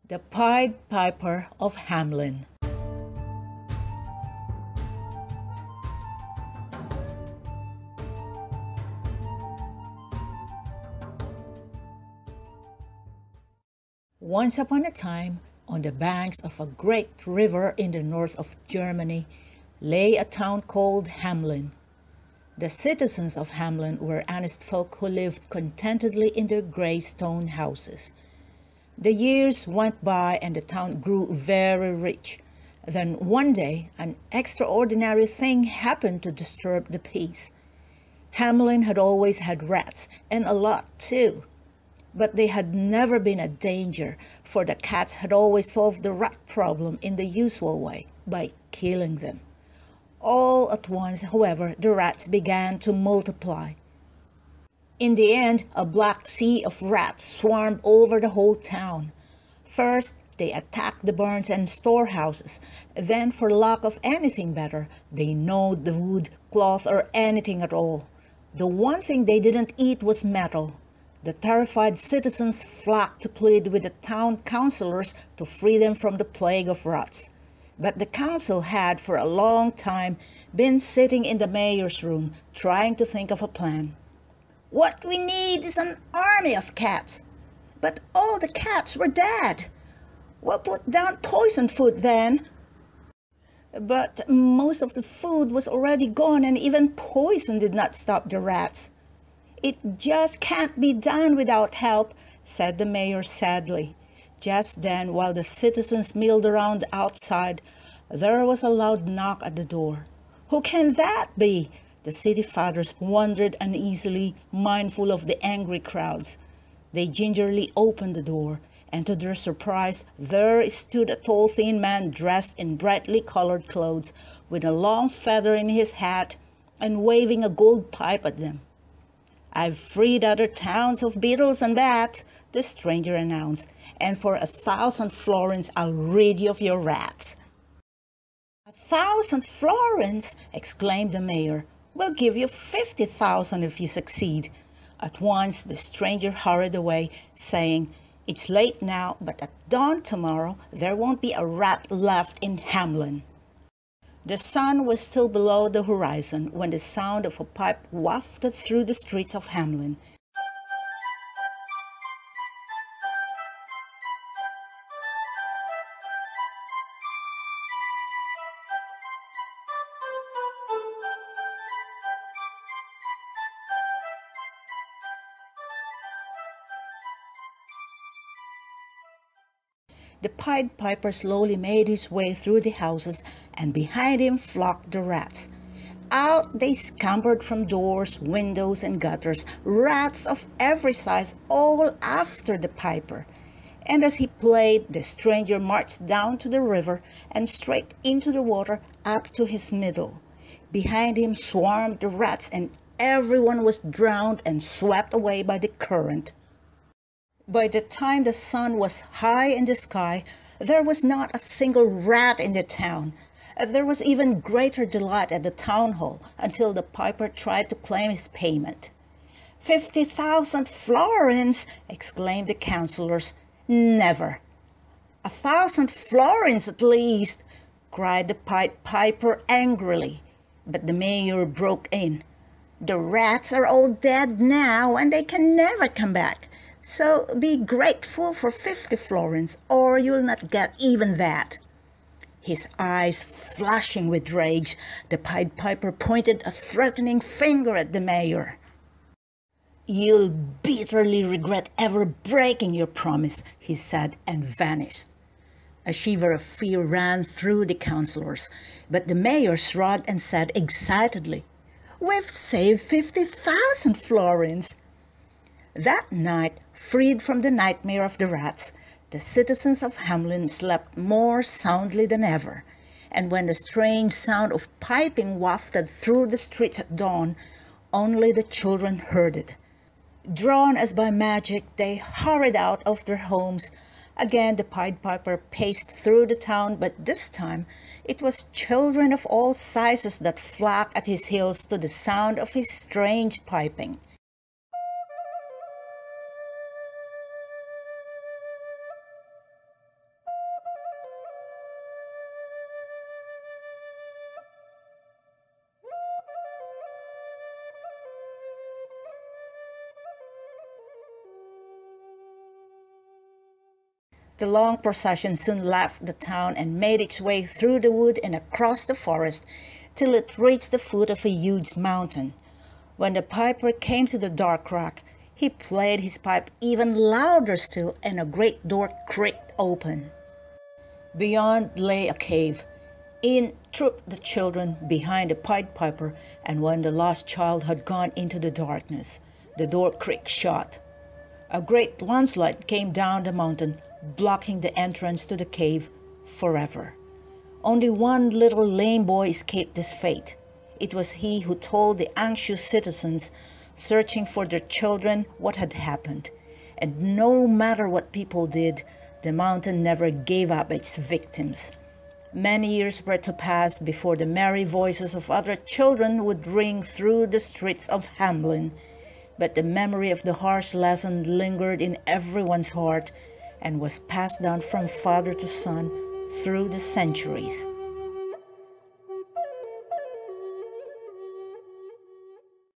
The Pied Piper of Hamelin. Once upon a time, on the banks of a great river in the north of Germany, lay a town called Hamelin. The citizens of Hamelin were honest folk who lived contentedly in their gray stone houses. The years went by and the town grew very rich. Then one day, an extraordinary thing happened to disturb the peace. Hamelin had always had rats, and a lot too. But they had never been a danger, for the cats had always solved the rat problem in the usual way, by killing them. All at once, however, the rats began to multiply. In the end, a black sea of rats swarmed over the whole town. First, they attacked the barns and storehouses. Then, for lack of anything better, they gnawed the wood, cloth, or anything at all. The one thing they didn't eat was metal. The terrified citizens flocked to plead with the town councillors to free them from the plague of rats. But the council had, for a long time, been sitting in the mayor's room, trying to think of a plan. "What we need is an army of cats." But all the cats were dead. "We'll put down poisoned food then." But most of the food was already gone, and even poison did not stop the rats. "It just can't be done without help," said the mayor sadly. Just then, while the citizens milled around outside, there was a loud knock at the door. "Who can that be?" The city fathers wondered uneasily, mindful of the angry crowds. They gingerly opened the door, and to their surprise, there stood a tall, thin man dressed in brightly colored clothes, with a long feather in his hat, and waving a gold pipe at them. "I've freed other towns of beetles and bats," the stranger announced, "and for 1,000 florins I'll rid you of your rats." "1,000 florins!" exclaimed the mayor. "We'll give you 50,000 if you succeed." At once the stranger hurried away, saying, "It's late now, but at dawn tomorrow there won't be a rat left in Hamelin." The sun was still below the horizon when the sound of a pipe wafted through the streets of Hamelin. The Pied Piper slowly made his way through the houses, and behind him flocked the rats. Out they scampered from doors, windows, and gutters, rats of every size, all after the piper. And as he played, the stranger marched down to the river and straight into the water up to his middle. Behind him swarmed the rats, and everyone was drowned and swept away by the current. By the time the sun was high in the sky, there was not a single rat in the town. There was even greater delight at the town hall until the piper tried to claim his payment. 50,000 florins!" exclaimed the councillors. "Never." 1,000 florins at least!" cried the Pied Piper angrily. But the mayor broke in. "The rats are all dead now, and they can never come back. So be grateful for 50 florins, or you'll not get even that." His eyes flashing with rage, the Pied Piper pointed a threatening finger at the mayor. "You'll bitterly regret ever breaking your promise," he said, and vanished. A shiver of fear ran through the councillors, but the mayor shrugged and said excitedly, "We've saved 50,000 florins." That night, freed from the nightmare of the rats, the citizens of Hamelin slept more soundly than ever, and when the strange sound of piping wafted through the streets at dawn, only the children heard it. Drawn as by magic, they hurried out of their homes. Again the Pied Piper paced through the town, but this time it was children of all sizes that flocked at his heels to the sound of his strange piping. The long procession soon left the town and made its way through the wood and across the forest till it reached the foot of a huge mountain. When the piper came to the dark rock, he played his pipe even louder still, and a great door creaked open. Beyond lay a cave. In trooped the children behind the Pied Piper, and when the last child had gone into the darkness, the door creaked shut. A great landslide came down the mountain, blocking the entrance to the cave forever. Only one little lame boy escaped this fate. It was he who told the anxious citizens searching for their children what had happened. And no matter what people did, the mountain never gave up its victims. Many years were to pass before the merry voices of other children would ring through the streets of Hamelin, but the memory of the harsh lesson lingered in everyone's heart and was passed down from father to son through the centuries.